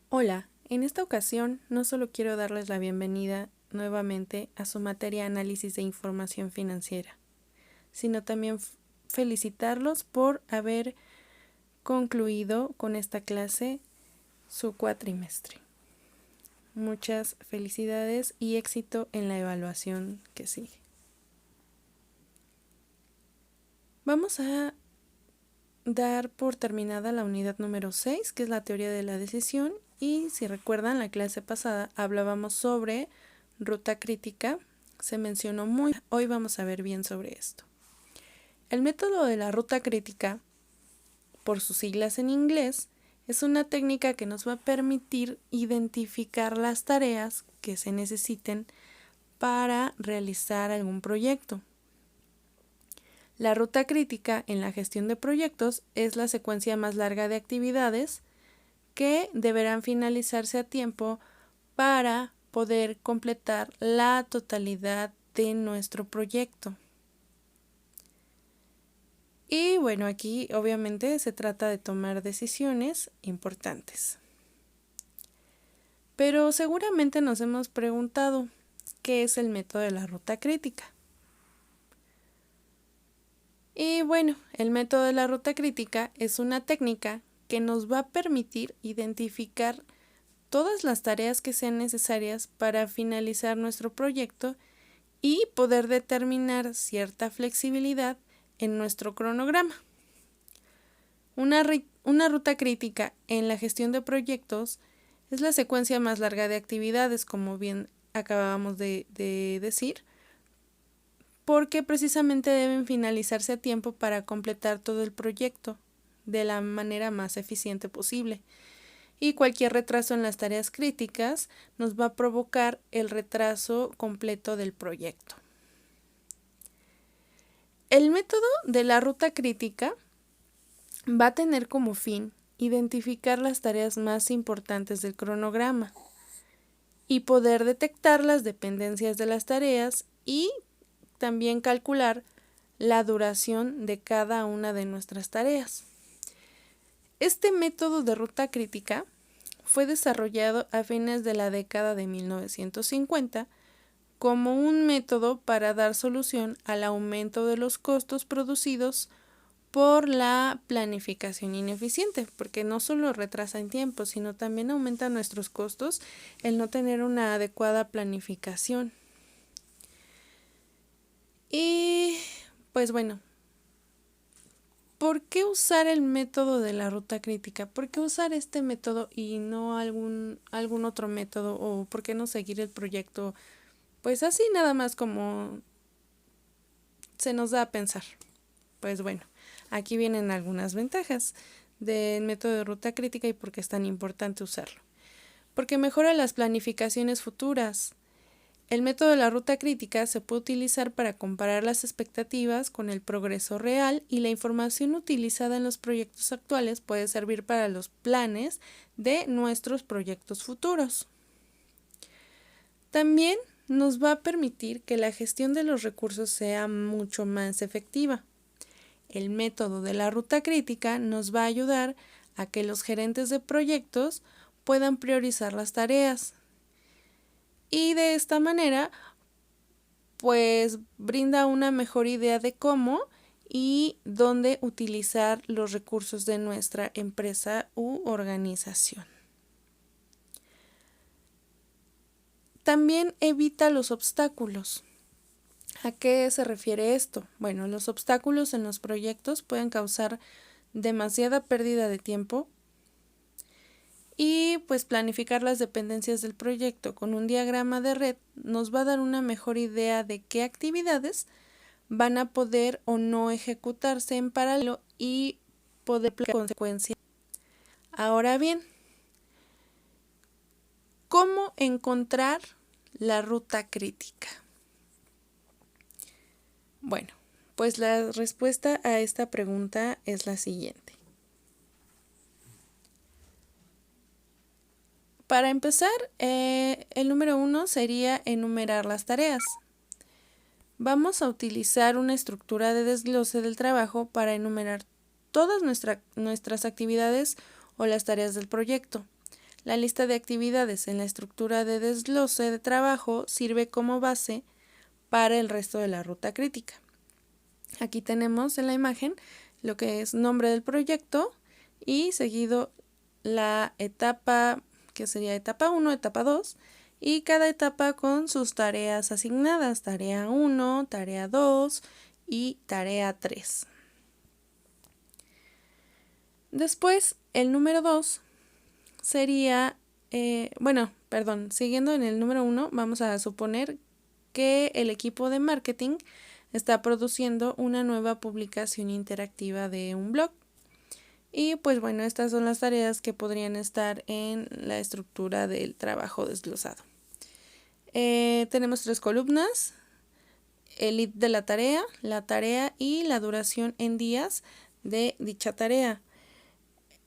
Hola, en esta ocasión no solo quiero darles la bienvenida nuevamente a su materia Análisis de Información Financiera, sino también felicitarlos por haber concluido con esta clase su cuatrimestre. Muchas felicidades y éxito en la evaluación que sigue. Vamos a dar por terminada la unidad número 6, que es la teoría de la decisión, y si recuerdan, la clase pasada hablábamos sobre ruta crítica, se mencionó muy. Hoy vamos a ver bien sobre esto. El método de la ruta crítica, por sus siglas en inglés, es una técnica que nos va a permitir identificar las tareas que se necesiten para realizar algún proyecto. La ruta crítica en la gestión de proyectos es la secuencia más larga de actividades que deberán finalizarse a tiempo para poder completar la totalidad de nuestro proyecto. Y bueno, aquí obviamente se trata de tomar decisiones importantes. Pero seguramente nos hemos preguntado, ¿qué es el método de la ruta crítica? Y bueno, el método de la ruta crítica es una técnica que nos va a permitir identificar todas las tareas que sean necesarias para finalizar nuestro proyecto y poder determinar cierta flexibilidad en nuestro cronograma. Una ruta crítica en la gestión de proyectos es la secuencia más larga de actividades, como bien acabábamos de decir, porque precisamente deben finalizarse a tiempo para completar todo el proyecto de la manera más eficiente posible. Y cualquier retraso en las tareas críticas nos va a provocar el retraso completo del proyecto. El método de la ruta crítica va a tener como fin identificar las tareas más importantes del cronograma y poder detectar las dependencias de las tareas y también calcular la duración de cada una de nuestras tareas. Este método de ruta crítica fue desarrollado a fines de la década de 1950 como un método para dar solución al aumento de los costos producidos por la planificación ineficiente, porque no solo retrasa en tiempo, sino también aumenta nuestros costos el no tener una adecuada planificación. Y pues bueno, ¿por qué usar el método de la ruta crítica? ¿Por qué usar este método y no algún otro método? ¿O por qué no seguir el proyecto pues así nada más como se nos da a pensar? Pues bueno, aquí vienen algunas ventajas del método de ruta crítica y por qué es tan importante usarlo. Porque mejora las planificaciones futuras. El método de la ruta crítica se puede utilizar para comparar las expectativas con el progreso real y la información utilizada en los proyectos actuales puede servir para los planes de nuestros proyectos futuros. También nos va a permitir que la gestión de los recursos sea mucho más efectiva. El método de la ruta crítica nos va a ayudar a que los gerentes de proyectos puedan priorizar las tareas. Y de esta manera, pues brinda una mejor idea de cómo y dónde utilizar los recursos de nuestra empresa u organización. También evita los obstáculos. ¿A qué se refiere esto? Bueno, los obstáculos en los proyectos pueden causar demasiada pérdida de tiempo y pues planificar las dependencias del proyecto con un diagrama de red nos va a dar una mejor idea de qué actividades van a poder o no ejecutarse en paralelo y poder consecuencias. Ahora bien, ¿cómo encontrar la ruta crítica? Bueno, pues la respuesta a esta pregunta es la siguiente. Para empezar, el número 1 sería enumerar las tareas. Vamos a utilizar una estructura de desglose del trabajo para enumerar todas nuestras actividades o las tareas del proyecto. La lista de actividades en la estructura de desglose de trabajo sirve como base para el resto de la ruta crítica. Aquí tenemos en la imagen lo que es nombre del proyecto y seguido la etapa, que sería etapa 1, etapa 2, y cada etapa con sus tareas asignadas, tarea 1, tarea 2 y tarea 3. Después, el número 2 sería, siguiendo en el número 1, vamos a suponer que el equipo de marketing está produciendo una nueva publicación interactiva de un blog. Y pues bueno, estas son las tareas que podrían estar en la estructura del trabajo desglosado. Tenemos 3 columnas: el id de la tarea y la duración en días de dicha tarea.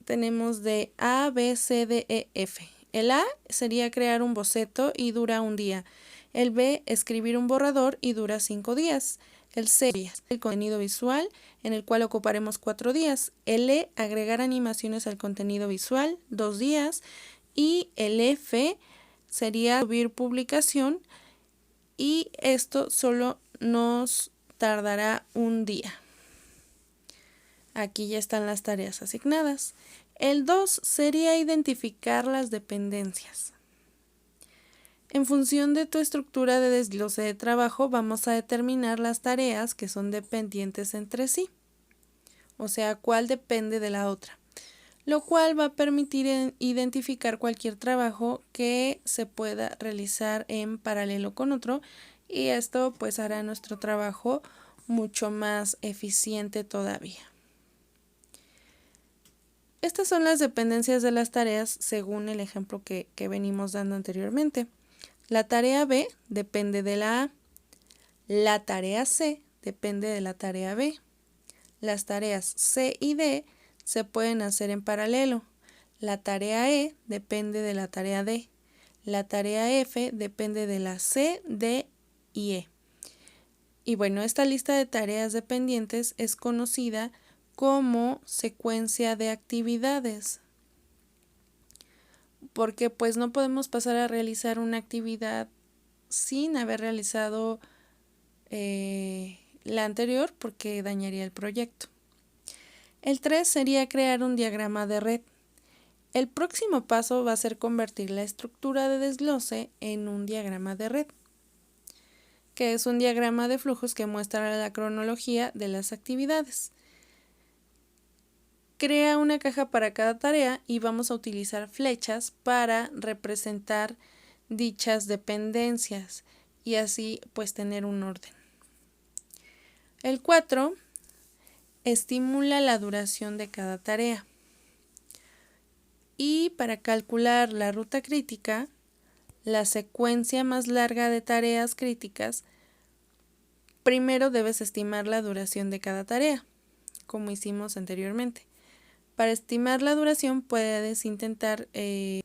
Tenemos de A, B, C, D, E, F. El A sería crear un boceto y dura un día. El B, escribir un borrador y dura 5 días. El C, el contenido visual, en el cual ocuparemos 4 días. El E, agregar animaciones al contenido visual, 2 días. Y el F sería subir publicación, y esto solo nos tardará un día. Aquí ya están las tareas asignadas. El 2 sería identificar las dependencias. En función de tu estructura de desglose de trabajo, vamos a determinar las tareas que son dependientes entre sí, o sea, cuál depende de la otra, lo cual va a permitir identificar cualquier trabajo que se pueda realizar en paralelo con otro, y esto pues hará nuestro trabajo mucho más eficiente todavía. Estas son las dependencias de las tareas según el ejemplo que venimos dando anteriormente. La tarea B depende de la A. La tarea C depende de la tarea B. Las tareas C y D se pueden hacer en paralelo. La tarea E depende de la tarea D. La tarea F depende de la C, D y E. Y bueno, esta lista de tareas dependientes es conocida como secuencia de actividades, porque pues no podemos pasar a realizar una actividad sin haber realizado la anterior, porque dañaría el proyecto. El 3 sería crear un diagrama de red. El próximo paso va a ser convertir la estructura de desglose en un diagrama de red, que es un diagrama de flujos que muestra la cronología de las actividades. Crea una caja para cada tarea y vamos a utilizar flechas para representar dichas dependencias y así pues tener un orden. El 4 estimula la duración de cada tarea. Y para calcular la ruta crítica, la secuencia más larga de tareas críticas, primero debes estimar la duración de cada tarea, como hicimos anteriormente. Para estimar la duración puedes intentar, un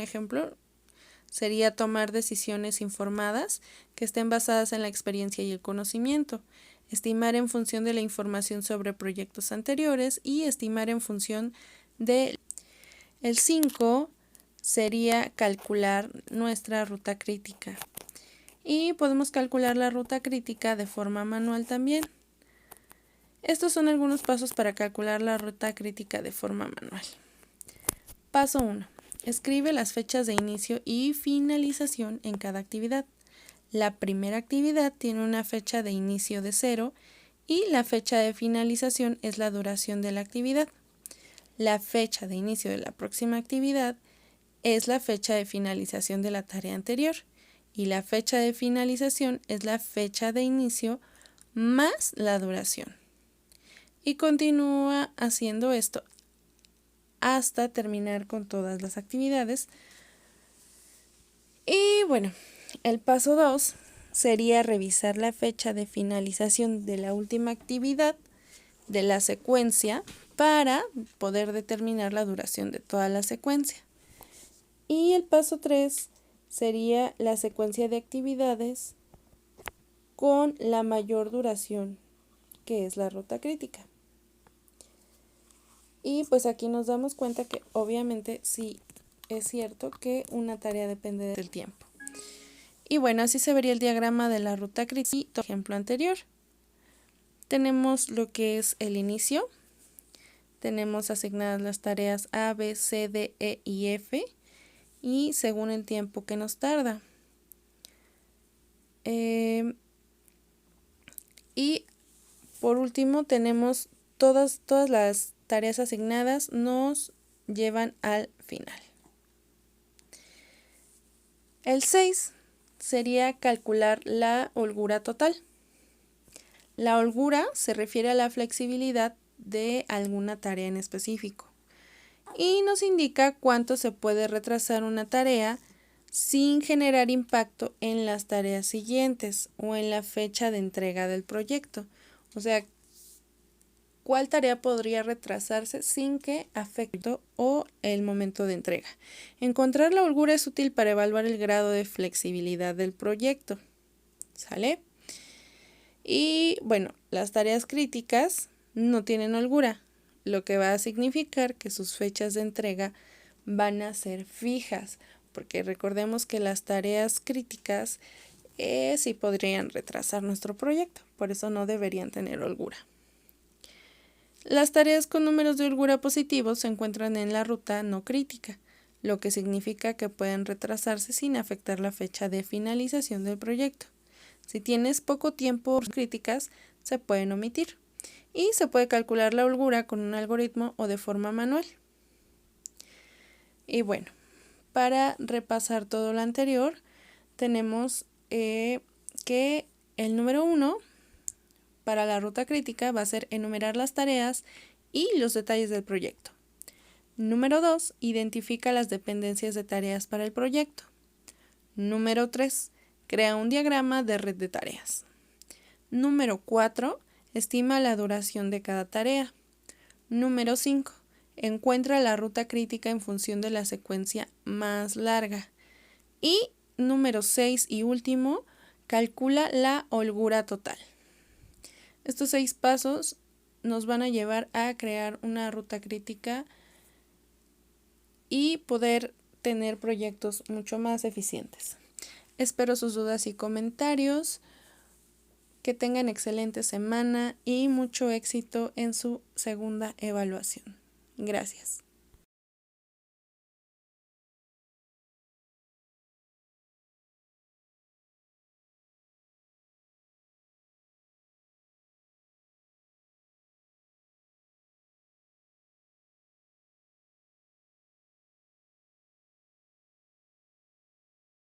ejemplo sería tomar decisiones informadas que estén basadas en la experiencia y el conocimiento, estimar en función de la información sobre proyectos anteriores y estimar en función de... El 5 sería calcular nuestra ruta crítica, y podemos calcular la ruta crítica de forma manual también. Estos son algunos pasos para calcular la ruta crítica de forma manual. Paso 1. Escribe las fechas de inicio y finalización en cada actividad. La primera actividad tiene una fecha de inicio de 0 y la fecha de finalización es la duración de la actividad. La fecha de inicio de la próxima actividad es la fecha de finalización de la tarea anterior y la fecha de finalización es la fecha de inicio más la duración. Y continúa haciendo esto hasta terminar con todas las actividades. Y bueno, el paso 2 sería revisar la fecha de finalización de la última actividad de la secuencia para poder determinar la duración de toda la secuencia. Y el paso 3 sería la secuencia de actividades con la mayor duración, que es la ruta crítica. Y pues aquí nos damos cuenta que obviamente sí es cierto que una tarea depende del tiempo. Y bueno, así se vería el diagrama de la ruta crítica, ejemplo anterior. Tenemos lo que es el inicio. Tenemos asignadas las tareas A, B, C, D, E y F. Y según el tiempo que nos tarda. Y por último tenemos todas las tareas asignadas nos llevan al final. El 6 sería calcular la holgura total. La holgura se refiere a la flexibilidad de alguna tarea en específico y nos indica cuánto se puede retrasar una tarea sin generar impacto en las tareas siguientes o en la fecha de entrega del proyecto. O sea, ¿cuál tarea podría retrasarse sin que afecte o el momento de entrega? Encontrar la holgura es útil para evaluar el grado de flexibilidad del proyecto. ¿Sale? Y bueno, las tareas críticas no tienen holgura, lo que va a significar que sus fechas de entrega van a ser fijas, porque recordemos que las tareas críticas sí podrían retrasar nuestro proyecto, por eso no deberían tener holgura. Las tareas con números de holgura positivos se encuentran en la ruta no crítica, lo que significa que pueden retrasarse sin afectar la fecha de finalización del proyecto. Si tienes poco tiempo, críticas se pueden omitir y se puede calcular la holgura con un algoritmo o de forma manual. Y bueno, para repasar todo lo anterior, tenemos que el número 1 para la ruta crítica va a ser enumerar las tareas y los detalles del proyecto. Número 2, identifica las dependencias de tareas para el proyecto. Número 3, crea un diagrama de red de tareas. Número 4, estima la duración de cada tarea. Número 5, encuentra la ruta crítica en función de la secuencia más larga. Y número 6 y último, calcula la holgura total. Estos 6 pasos nos van a llevar a crear una ruta crítica y poder tener proyectos mucho más eficientes. Espero sus dudas y comentarios. Que tengan excelente semana y mucho éxito en su segunda evaluación. Gracias.